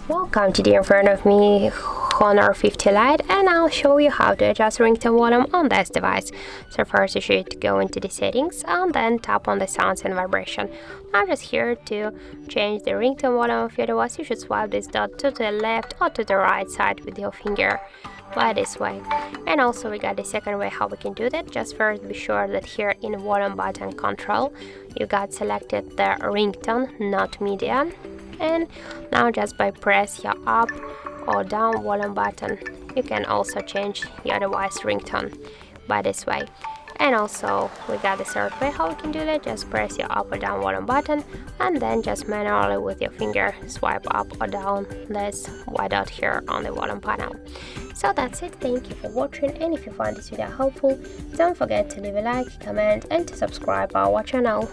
Welcome today in front of me Honor 50 Lite, and I'll show you how to adjust ringtone volume on this device. So first you should go into the settings and then tap on the sounds and vibration. Now just here to change the ringtone volume of your device, you should swipe this dot to the left or to the right side with your finger, by this way. And also we got the second way how we can do that. Just first be sure that here in volume button control you got selected the ringtone, not media. And now just by press your up or down volume button, you can also change your device ringtone by this way. And also we got the third way how we can do that. Just press your up or down volume button and then just manually with your finger swipe up or down this white dot here on the volume panel. So that's it. Thank you for watching, and if you find this video helpful, don't forget to leave a like, comment and to subscribe our channel.